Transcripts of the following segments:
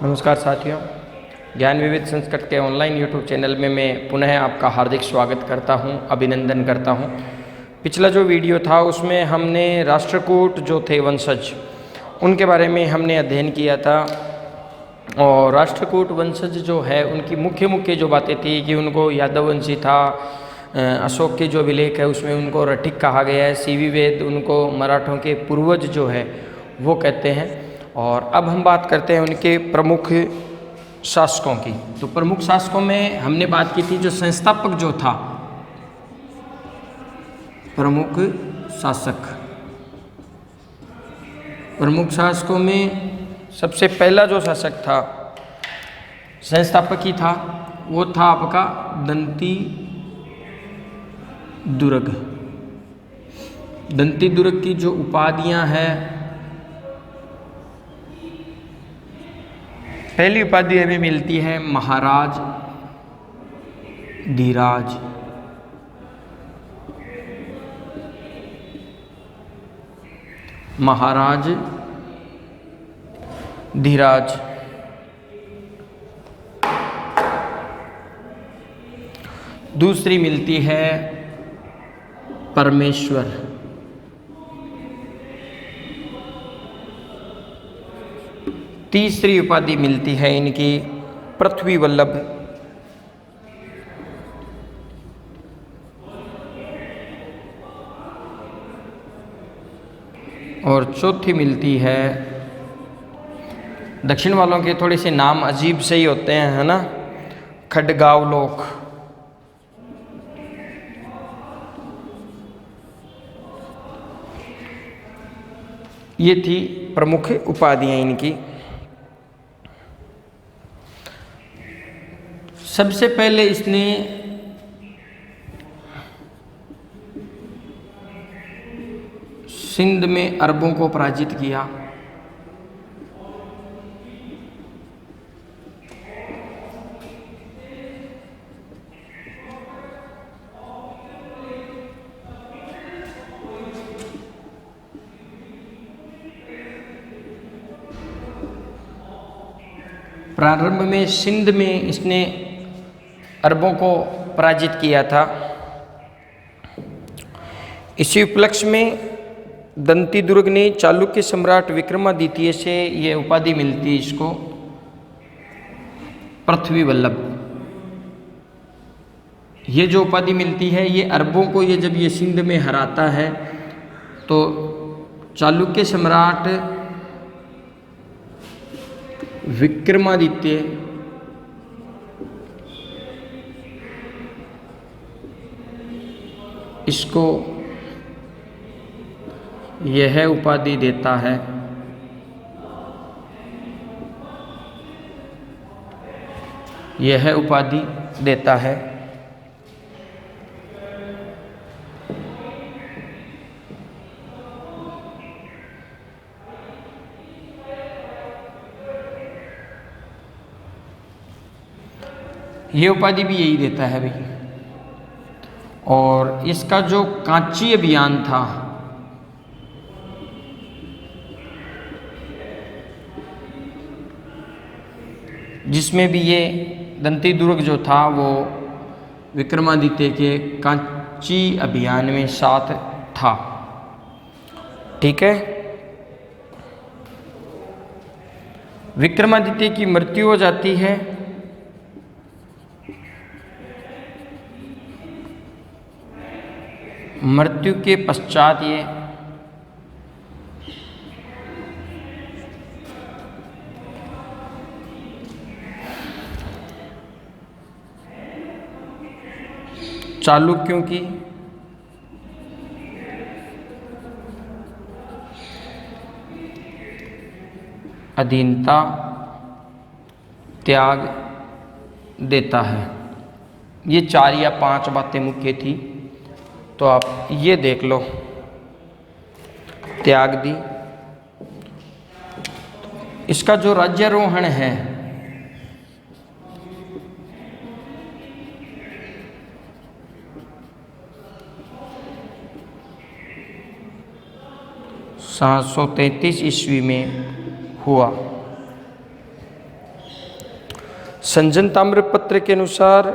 नमस्कार साथियों, ज्ञान विविध संस्कृत के ऑनलाइन यूट्यूब चैनल में मैं पुनः आपका हार्दिक स्वागत करता हूं, अभिनंदन करता हूं। पिछला जो वीडियो था उसमें हमने राष्ट्रकूट जो थे वंशज उनके बारे में हमने अध्ययन किया था। और राष्ट्रकूट वंशज जो है उनकी मुख्य जो बातें थी कि उनको यादववंशी था। अशोक के जो अभिलेख है उसमें उनको रठिक कहा गया है। सीवी वेद उनको मराठों के पूर्वज जो है वो कहते हैं। और अब हम बात करते हैं उनके प्रमुख शासकों की। तो प्रमुख शासकों में हमने बात की थी जो संस्थापक जो था, प्रमुख शासकों में सबसे पहला जो शासक था, संस्थापक ही था, वो था आपका दंती दुर्ग। दंती दुर्ग की जो उपाधियां हैं, पहली उपाधि हमें मिलती है महाराज धीराज। महाराज धीराज। दूसरी मिलती है परमेश्वर। तीसरी उपाधि मिलती है इनकी पृथ्वी वल्लभ। और चौथी मिलती है, दक्षिण वालों के थोड़े से नाम अजीब से ही होते हैं, है ना, खड्गावलोक। ये थी प्रमुख उपाधियां इनकी। सबसे पहले इसने सिंध में अरबों को पराजित किया। प्रारंभ में सिंध में इसने अरबों को पराजित किया था। इसी उपलक्ष्य में दंती दुर्ग ने चालुक्य सम्राट विक्रमादित्य से यह उपाधि मिलती है इसको, पृथ्वी वल्लभ। ये जो उपाधि मिलती है ये अरबों को, ये जब ये सिंध में हराता है तो चालुक्य सम्राट विक्रमादित्य इसको यह उपाधि देता है। यह उपाधि देता है। यह उपाधि भी यही देता है भाई। और इसका जो कांची अभियान था, जिसमें भी ये दंती दुर्ग जो था वो विक्रमादित्य के कांची अभियान में साथ था। ठीक है। विक्रमादित्य की मृत्यु हो जाती है। मृत्यु के पश्चात ये चालुक्यों की अधीनता त्याग देता है। ये 4 या 5 बातें मुख्य थी, तो आप ये देख लो। त्याग दी। इसका जो राज्यारोहण है, सात 733 ईस्वी में हुआ। संजन ताम्रपत्र के अनुसार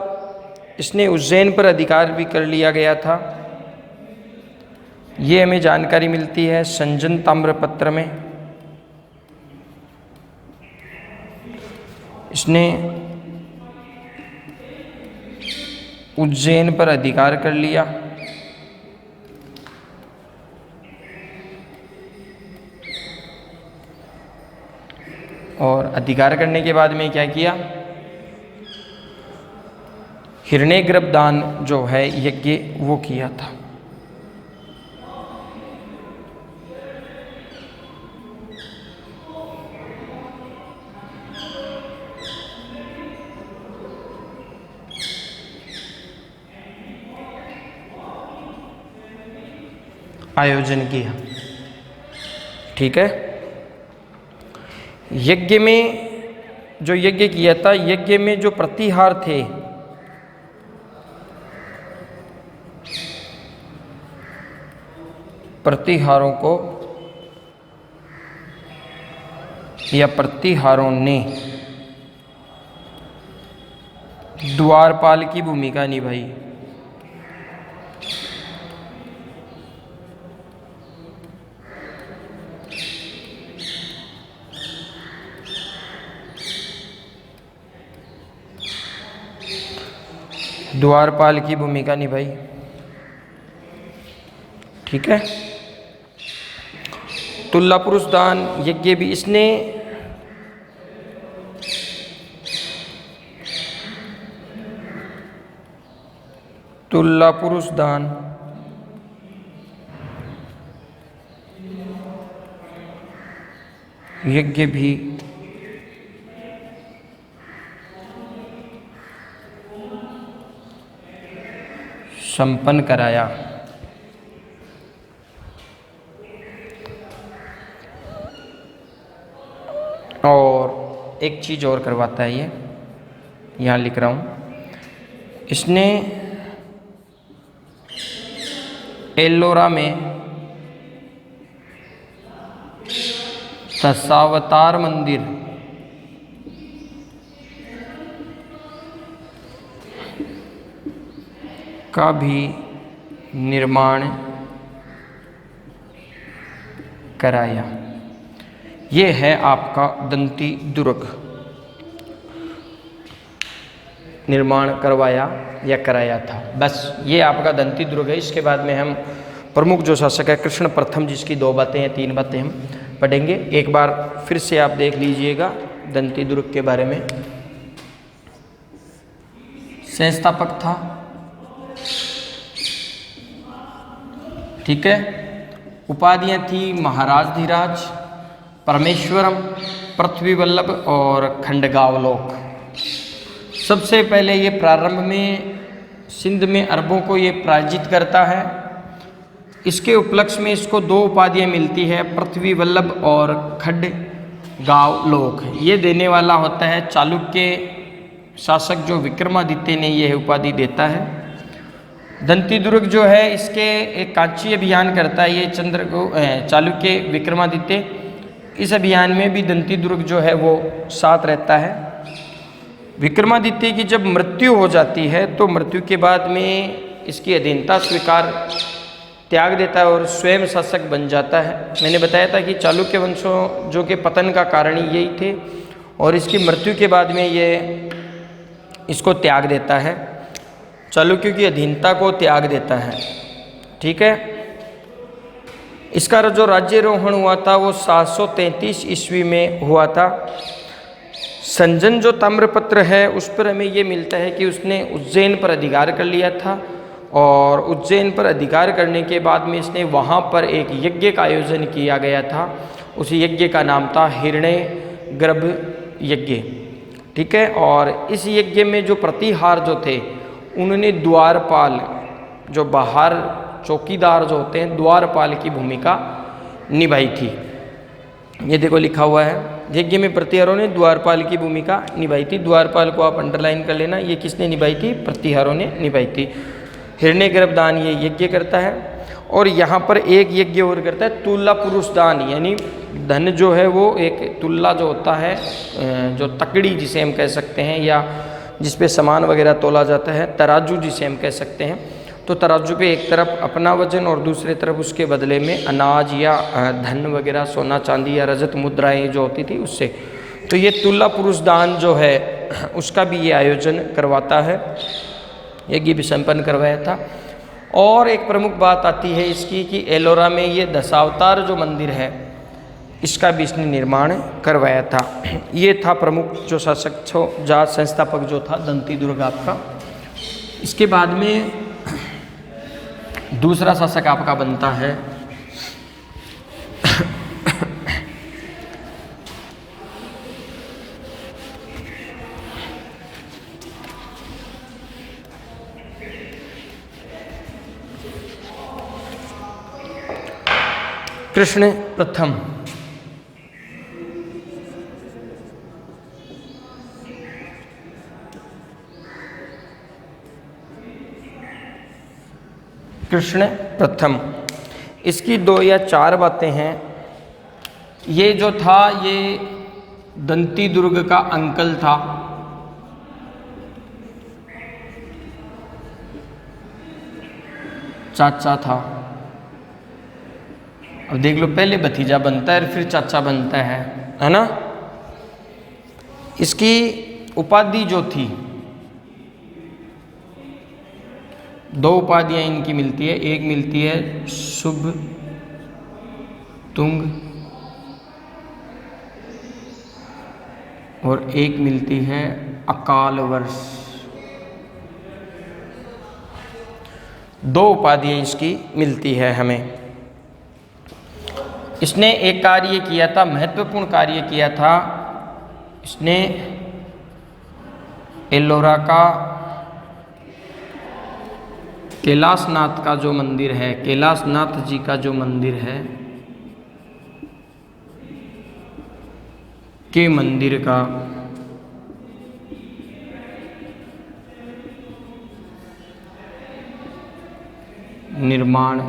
इसने उज्जैन पर अधिकार भी कर लिया गया था। ये हमें जानकारी मिलती है संजन ताम्रपत्र में। इसने उज्जैन पर अधिकार कर लिया और अधिकार करने के बाद में क्या किया, हिरण्यगर्भ दान जो है यज्ञ वो किया था। आयोजन किया। ठीक है। यज्ञ में जो यज्ञ किया था, यज्ञ में जो प्रतिहार थे प्रतिहारों को या प्रतिहारों ने द्वारपाल की भूमिका निभाई। द्वारपाल की भूमिका निभाई। ठीक है। तुल्ला पुरुष दान यज्ञ भी इसने तुल्ला पुरुष दान यज्ञ भी संपन्न कराया। और एक चीज़ और करवाता है, ये यहाँ लिख रहा हूँ, इसने एल्लोरा में दशावतार मंदिर का भी निर्माण कराया। ये है आपका दंती दुर्ग। निर्माण करवाया या कराया था, बस ये आपका दंती दुर्ग है। इसके बाद में हम प्रमुख जो शासक है कृष्ण प्रथम, जिसकी 2 बातें या 3 बातें हम पढ़ेंगे। एक बार फिर से आप देख लीजिएगा दंती दुर्ग के बारे में। संस्थापक था, ठीक है। उपाधियां थी महाराज धीराज, परमेश्वरम, पृथ्वी वल्लभ और खंडगावलोक। सबसे पहले ये प्रारंभ में सिंध में अरबों को ये पराजित करता है। इसके उपलक्ष्य में इसको 2 उपाधियां मिलती है, पृथ्वी वल्लभ और खंडगावलोक। ये देने वाला होता है चालुक्य शासक जो विक्रमादित्य ने यह उपाधि देता है। दंती दुर्ग जो है इसके एक कांची अभियान करता है ये चालुक्य विक्रमादित्य। इस अभियान में भी दंती दुर्ग जो है वो साथ रहता है। विक्रमादित्य की जब मृत्यु हो जाती है तो मृत्यु के बाद में इसकी अधीनता स्वीकार त्याग देता है और स्वयं शासक बन जाता है। मैंने बताया था कि चालुक्य वंशों जो के पतन का कारण यही थे और इसकी मृत्यु के बाद में ये इसको त्याग देता है, चालुक्यों की अधीनता को त्याग देता है। ठीक है। इसका जो राज्यारोहण हुआ था वो 733 ईस्वी में हुआ था। संजन जो ताम्रपत्र है उस पर हमें ये मिलता है कि उसने उज्जैन पर अधिकार कर लिया था और उज्जैन पर अधिकार करने के बाद में इसने वहाँ पर एक यज्ञ का आयोजन किया गया था। उस यज्ञ का नाम था हिरण्यगर्भ यज्ञ। ठीक है। और इस यज्ञ में जो प्रतिहार जो थे उन्होंने द्वारपाल, जो बाहर चौकीदार जो होते हैं, द्वारपाल की भूमिका निभाई थी। ये देखो लिखा हुआ है, यज्ञ में प्रतिहारों ने द्वारपाल की भूमिका निभाई थी। द्वारपाल को आप अंडरलाइन कर लेना, ये किसने निभाई थी? प्रतिहारों ने निभाई थी। हिरण्यगर्भ दान ये यज्ञ करता है और यहाँ पर एक यज्ञ और करता है तुल्ला पुरुष दान, यानी धन जो है वो एक तुल्ला जो होता है, जो तकड़ी जिसे हम कह सकते हैं, या जिस पे सामान वगैरह तोला जाता है, तराजू जिसे हम कह सकते हैं। तो तराजू पे एक तरफ अपना वजन और दूसरी तरफ उसके बदले में अनाज या धन वगैरह, सोना चांदी या रजत मुद्राएं जो होती थी उससे। तो ये तुल्ला पुरुष दान जो है उसका भी ये आयोजन करवाता है, यज्ञ भी संपन्न करवाया था। और एक प्रमुख बात आती है इसकी कि एलोरा में ये दशावतार जो मंदिर है इसका भी इसने निर्माण करवाया था। ये था प्रमुख जो शासक जा संस्थापक जो था दंती दुर्ग आपका। इसके बाद में दूसरा शासक आपका बनता है कृष्ण प्रथम। कृष्ण प्रथम, इसकी 2 या 4 बातें हैं। ये जो था ये दंती दुर्ग का अंकल था, चाचा था। अब देख लो, पहले भतीजा बनता है फिर चाचा बनता है ना। इसकी उपाधि जो थी, 2 उपाधियां इनकी मिलती है। एक मिलती है शुभ तुंग और एक मिलती है अकाल वर्ष। 2 उपाधियां इसकी मिलती है हमें। इसने एक कार्य किया था, महत्वपूर्ण कार्य किया था। इसने एलोरा का कैलाशनाथ का जो मंदिर है, कैलाशनाथ जी का जो मंदिर है के मंदिर का निर्माण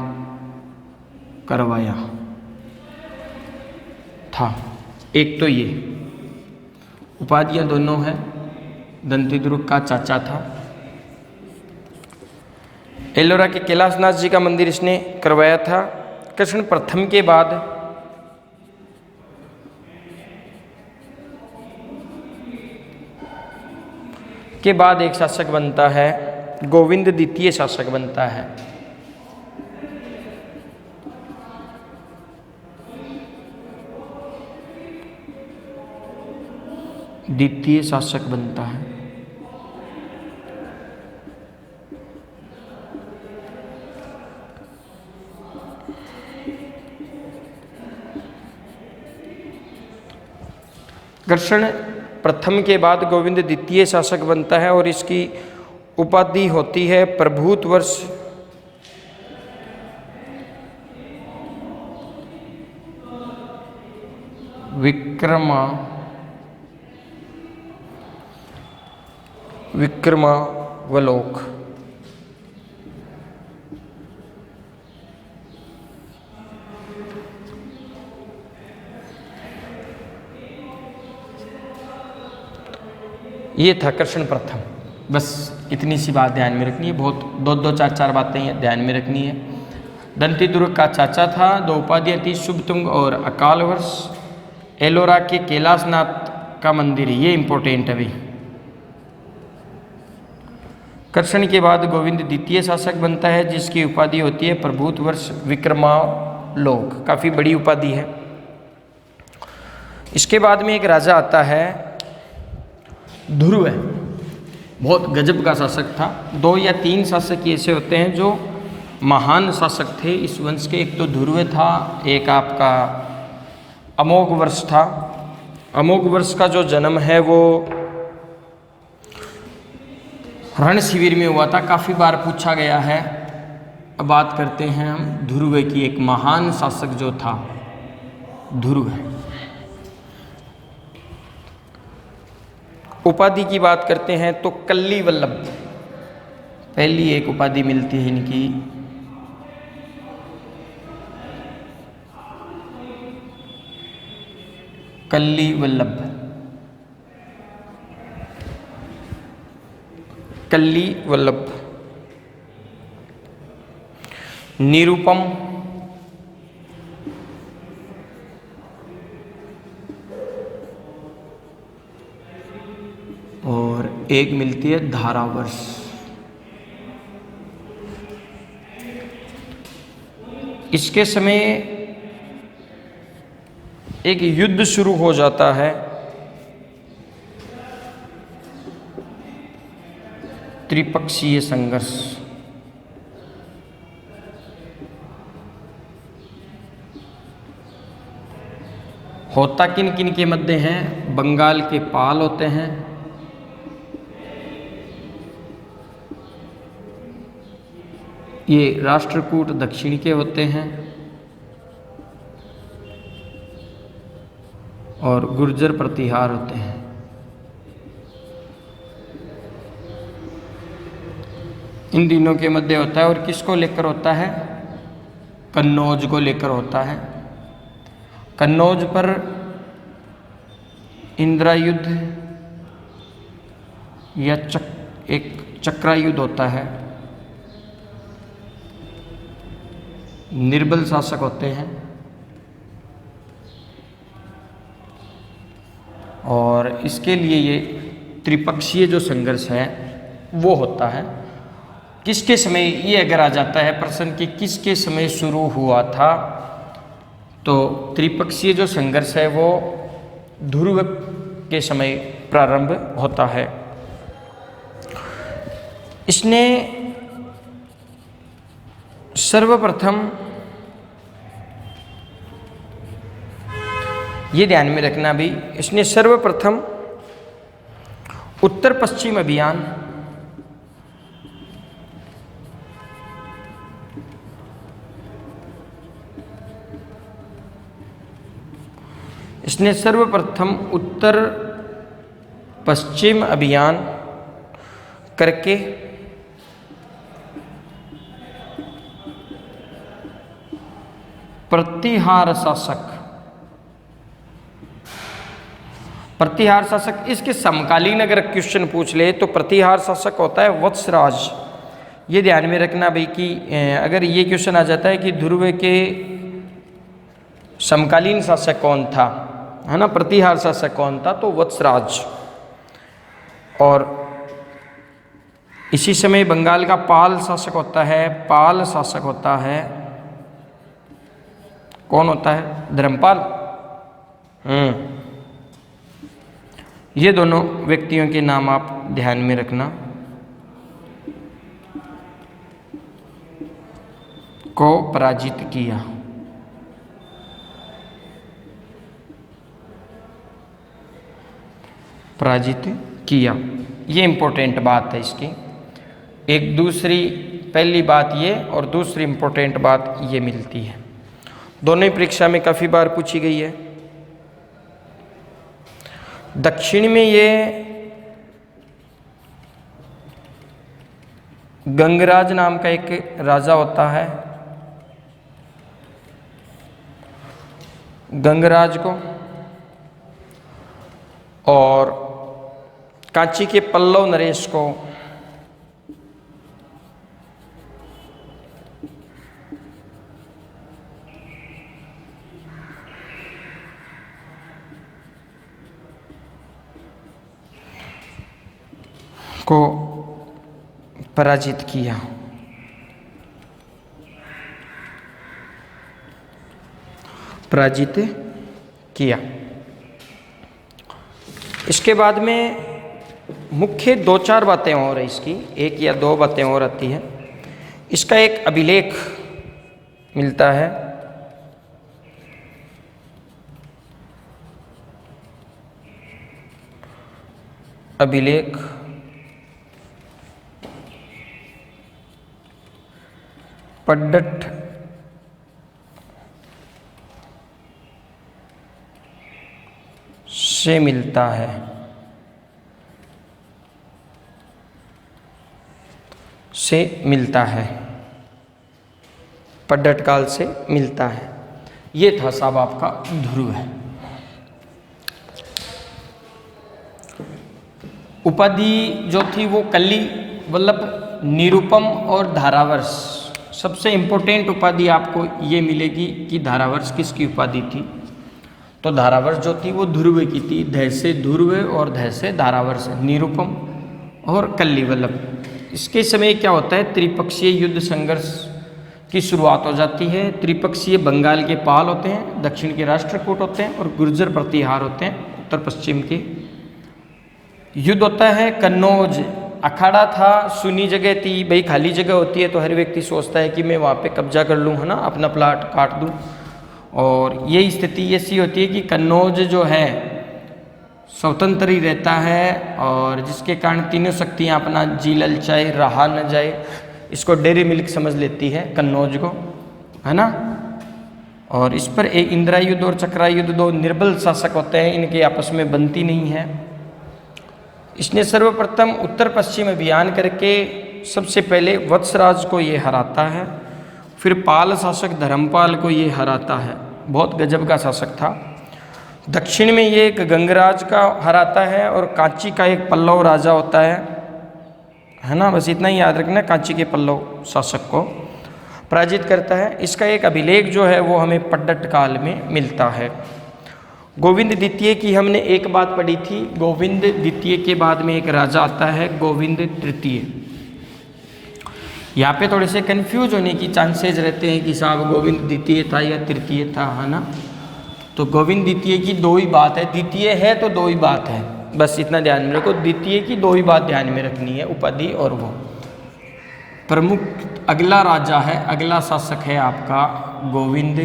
करवाया था। एक तो ये उपाधियां दोनों हैं, दंती दुर्ग का चाचा था। एलोरा के कैलाशनाथ जी का मंदिर इसने करवाया था। कृष्ण प्रथम के बाद एक शासक बनता है, गोविंद द्वितीय शासक बनता है। द्वितीय शासक बनता है। कृष्ण प्रथम के बाद गोविंद द्वितीय शासक बनता है और इसकी उपाधि होती है प्रभूत वर्ष विक्रमावलोक। ये था कृष्ण प्रथम। बस इतनी सी बात ध्यान में रखनी है, बहुत 2-2, 4-4 बातें ध्यान में रखनी है। दंती दुर्ग का चाचा था, 2 उपाधियां थी, शुभतुंग और अकाल वर्ष। एलोरा के कैलाशनाथ का मंदिर, ये इंपॉर्टेंट है भाई। कृष्ण के बाद गोविंद द्वितीय शासक बनता है जिसकी उपाधि होती है प्रभूत वर्ष विक्रमालोक, काफ़ी बड़ी उपाधि है। इसके बाद में एक राजा आता है ध्रुव, बहुत गजब का शासक था। 2 या 3 शासक ऐसे होते हैं जो महान शासक थे इस वंश के। एक तो ध्रुव था, एक आपका अमोघ वर्ष था। अमोघ वर्ष का जो जन्म है वो रण शिविर में हुआ था, काफ़ी बार पूछा गया है। अब बात करते हैं हम ध्रुव की। एक महान शासक जो था ध्रुव। उपाधि की बात करते हैं तो कल्ली वल्लभ पहली एक उपाधि मिलती है इनकी। कल्ली वल्लभ, कल्ली वल्लभ। निरुपम, और एक मिलती है धारावर्ष। इसके समय एक युद्ध शुरू हो जाता है, त्रिपक्षीय संघर्ष। होता किन किन के मध्य है? बंगाल के पाल होते हैं, ये राष्ट्रकूट दक्षिण के होते हैं, और गुर्जर प्रतिहार होते हैं। इन तीनों के मध्य होता है। और किसको लेकर होता है? कन्नौज को लेकर होता है। कन्नौज पर इंदिरा युद्ध या एक चक्रायुद्ध होता है। निर्बल शासक होते हैं, और इसके लिए ये त्रिपक्षीय जो संघर्ष है वो होता है। किसके समय ये अगर आ जाता है प्रश्न कि किसके समय शुरू हुआ था, तो त्रिपक्षीय जो संघर्ष है वो ध्रुव के समय प्रारंभ होता है। इसने सर्वप्रथम, ये ध्यान में रखना भी, इसने सर्वप्रथम उत्तर पश्चिम अभियान इसने सर्वप्रथम उत्तर पश्चिम अभियान करके प्रतिहार शासक, इसके समकालीन अगर क्वेश्चन पूछ ले तो प्रतिहार शासक होता है वत्सराज। ये ध्यान में रखना भाई कि अगर ये क्वेश्चन आ जाता है कि ध्रुव के समकालीन शासक कौन था, है ना, प्रतिहार शासक कौन था, तो वत्सराज। और इसी समय बंगाल का पाल शासक होता है, पाल शासक होता है, कौन होता है? धर्मपाल। ये दोनों व्यक्तियों के नाम आप ध्यान में रखना। को पराजित किया, पराजित किया, ये इंपॉर्टेंट बात है इसकी। एक दूसरी, पहली बात ये और दूसरी इंपॉर्टेंट बात ये मिलती है, दोनों ही परीक्षा में काफ़ी बार पूछी गई है। दक्षिण में ये गंगराज नाम का एक राजा होता है, गंगराज को, और कांची के पल्लव नरेश को पराजित किया। पराजित किया। इसके बाद में मुख्य 2-4 बातें और है इसकी, एक या दो बातें और आती है। इसका एक अभिलेख मिलता है, अभिलेख पड्डट से मिलता है, पड्डट काल से मिलता है। ये था साहब आपका ध्रुव है। उपाधि जो थी वो कल्ली वल्लभ, निरुपम और धारावर्ष। सबसे इम्पोर्टेंट उपाधि आपको ये मिलेगी कि धारावर्ष किसकी उपाधि थी। तो धारावर्ष जो थी वो ध्रुव की थी, ध से ध्रुव और ध से धारावर्ष, निरुपम और कल्ली वल्लभ। इसके समय क्या होता है, त्रिपक्षीय युद्ध संघर्ष की शुरुआत हो जाती है। त्रिपक्षीय बंगाल के पाल होते हैं, दक्षिण के राष्ट्रकूट होते हैं और गुर्जर प्रतिहार होते हैं, उत्तर पश्चिम के। युद्ध होता है कन्नौज, अखाड़ा था, सुनी जगह थी, भाई खाली जगह होती है तो हर व्यक्ति सोचता है कि मैं वहाँ पे कब्जा कर लूँ, है ना, अपना प्लाट काट दूँ। और यही स्थिति ऐसी होती है कि कन्नौज जो है स्वतंत्र ही रहता है, और जिसके कारण तीनों शक्तियाँ अपना जी ललचाए, रहा न जाए, इसको डेयरी मिल्क समझ लेती है कन्नौज को, है ना। और इस पर एक इंदिरा युद्ध और चक्रा युद्ध दो निर्बल शासक होते हैं, इनके आपस में बनती नहीं है। इसने सर्वप्रथम उत्तर पश्चिम अभियान करके सबसे पहले वत्सराज को ये हराता है, फिर पाल शासक धर्मपाल को ये हराता है, बहुत गजब का शासक था। दक्षिण में ये एक गंगराज का हराता है, और कांची का एक पल्लव राजा होता है ना, बस इतना ही याद रखना, कांची के पल्लव शासक को पराजित करता है। इसका एक अभिलेख जो है वो हमें पड्डट काल में मिलता है। गोविंद द्वितीय की हमने एक बात पढ़ी थी, गोविंद द्वितीय के बाद में एक राजा आता है गोविंद तृतीय। यहाँ पे थोड़े से कंफ्यूज होने की चांसेस रहते हैं कि साहब गोविंद द्वितीय था या तृतीय था, है ना। तो गोविंद द्वितीय की दो ही बात है, द्वितीय है तो दो ही बात है, बस इतना ध्यान में रखो, द्वितीय की दो ही बात ध्यान में रखनी है, उपाधि और वो प्रमुख। अगला राजा है, अगला शासक है आपका गोविंद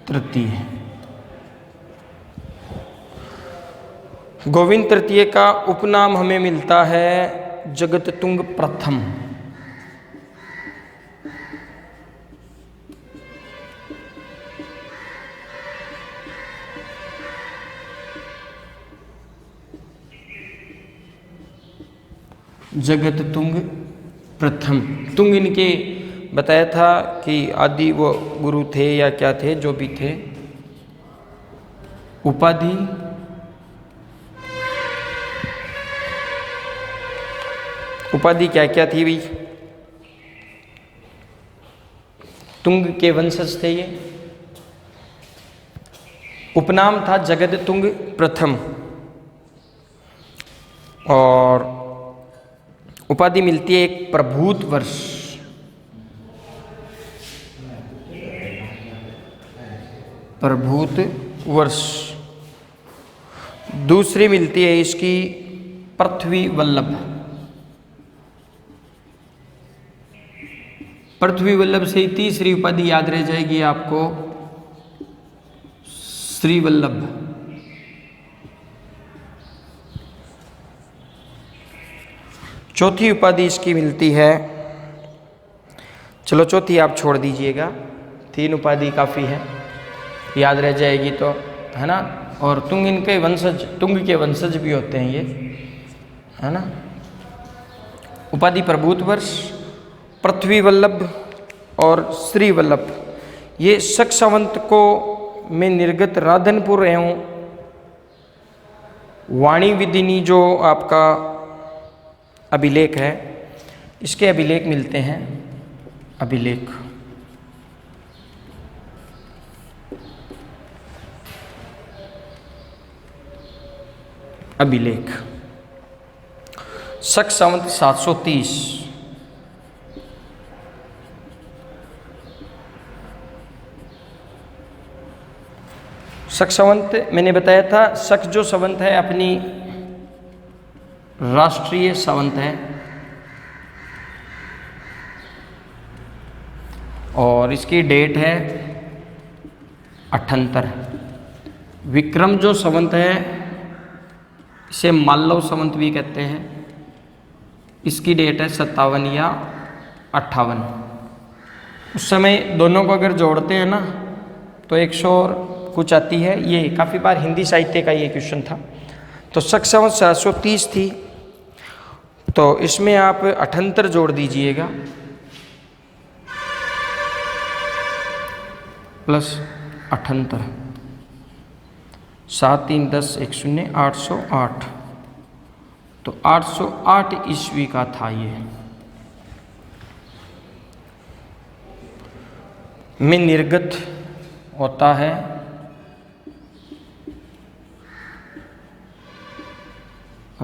तृतीय। गोविंद तृतीय का उपनाम हमें मिलता है जगततुंग प्रथम। जगततुंग प्रथम, तुंग इनके बताया था कि आदि वो गुरु थे या क्या थे, जो भी थे। उपाधि उपाधि क्या क्या थी भाई, तुंग के वंशज थे ये। उपनाम था जगततुंग प्रथम, और उपाधि मिलती है एक प्रभूत वर्ष। प्रभूत वर्ष। दूसरी मिलती है इसकी पृथ्वी वल्लभ। पृथ्वी वल्लभ से ही तीसरी उपाधि याद रह जाएगी आपको, श्री वल्लभ। चौथी उपाधि इसकी मिलती है, चलो चौथी आप छोड़ दीजिएगा, तीन उपाधि काफ़ी है, याद रह जाएगी तो, है ना। और तुंग इनके वंशज, तुंग के वंशज भी होते हैं ये, है ना। उपाधि प्रभूत वर्ष, पृथ्वी वल्लभ और श्री वल्लभ। ये शक सावंत को में निर्गत राधनपुर एवं वाणी विदिनी जो आपका अभिलेख है, इसके अभिलेख मिलते हैं। अभिलेख अभिलेख शक संवत 730। शक संवत मैंने बताया था, शक जो संवत है अपनी राष्ट्रीय संवत है, और इसकी डेट है 78। विक्रम जो संवत है इसे मालव संवत भी कहते हैं, इसकी डेट है 57 या 58। उस समय दोनों को अगर जोड़ते हैं ना तो 100 और कुछ आती है। ये काफ़ी बार हिंदी साहित्य का ये क्वेश्चन था। तो शक संवत 730 थी, तो इसमें आप 78 जोड़ दीजिएगा प्लस 78, 7 3 10 1 0 808। तो 808 ईस्वी का था ये। में निर्गत होता है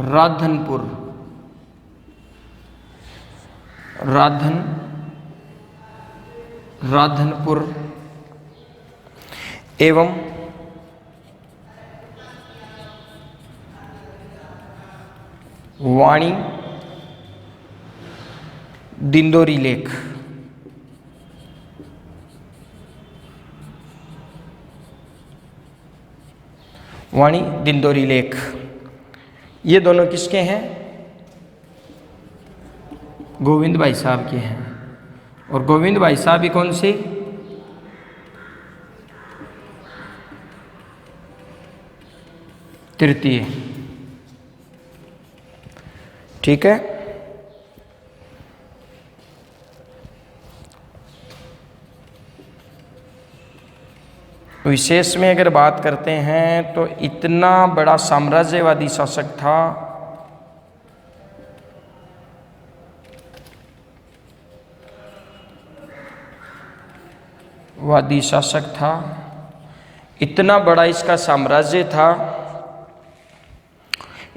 राधनपुर, राधनपुर एवं वाणी दिंडोरी लेक। वाणी दिंडोरी लेक ये दोनों किसके हैं? गोविंद भाई साहब के हैं। और गोविंद भाई साहब भी कौन से? तृतीय। ठीक है। विशेष में अगर बात करते हैं तो इतना बड़ा साम्राज्यवादी शासक था, वादी शासक था, इतना बड़ा इसका साम्राज्य था,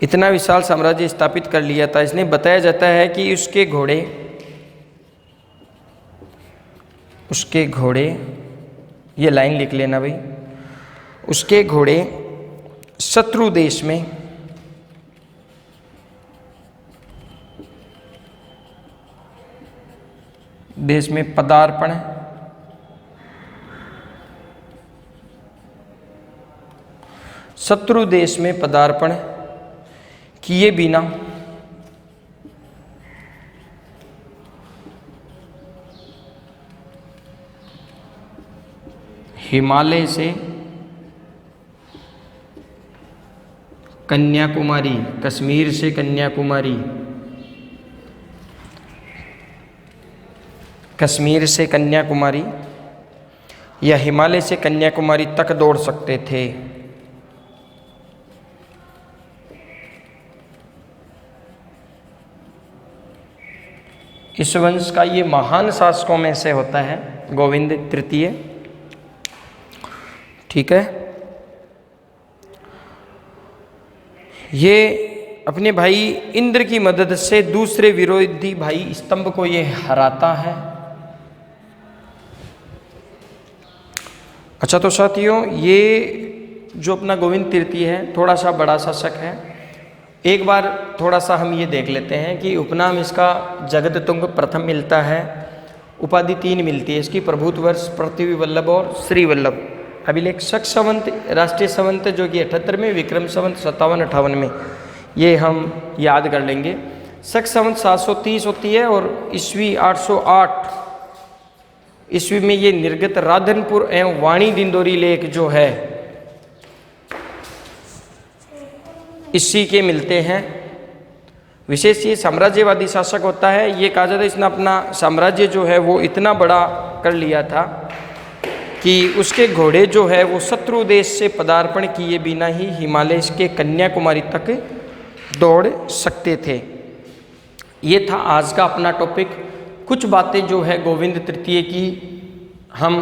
इतना विशाल साम्राज्य स्थापित कर लिया था इसने। बताया जाता है कि उसके घोड़े ये लाइन लिख लेना भाई, उसके घोड़े शत्रु देश में पदार्पण शत्रु देश में पदार्पण किए बिना हिमालय से कन्याकुमारी, कश्मीर से कन्याकुमारी, कश्मीर से कन्याकुमारी या हिमालय से कन्याकुमारी तक दौड़ सकते थे। इस वंश का ये महान शासकों में से होता है गोविंद तृतीय। ठीक है। ये अपने भाई इंद्र की मदद से दूसरे विरोधी भाई स्तंभ को ये हराता है। अच्छा तो साथियों, ये जो अपना गोविंद तृतीय है थोड़ा सा बड़ा शासक है। एक बार थोड़ा सा हम ये देख लेते हैं कि उपनाम इसका जगततुंग प्रथम मिलता है, उपाधि 3 मिलती है इसकी, प्रभुत्व वर्ष पृथ्वी वल्लभ और श्री वल्लभ। अभिलेख शक संवत, राष्ट्रीय संवत जो कि 78 में, विक्रम संवत 57-58 में, ये हम याद कर लेंगे। शक संवत 730 होती है और ईस्वी 808 ईस्वी में ये निर्गत राधनपुर एवं वाणी दिंडोरी लेक जो है इसी के मिलते हैं। विशेष ये साम्राज्यवादी शासक होता है। ये कहा जाता है इसने अपना साम्राज्य जो है वो इतना बड़ा कर लिया था कि उसके घोड़े जो है वो शत्रु देश से पदार्पण किए बिना ही हिमालय के कन्याकुमारी तक दौड़ सकते थे। ये था आज का अपना टॉपिक। कुछ बातें जो है गोविंद तृतीय की हम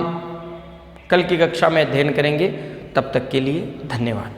कल की कक्षा में अध्ययन करेंगे। तब तक के लिए धन्यवाद।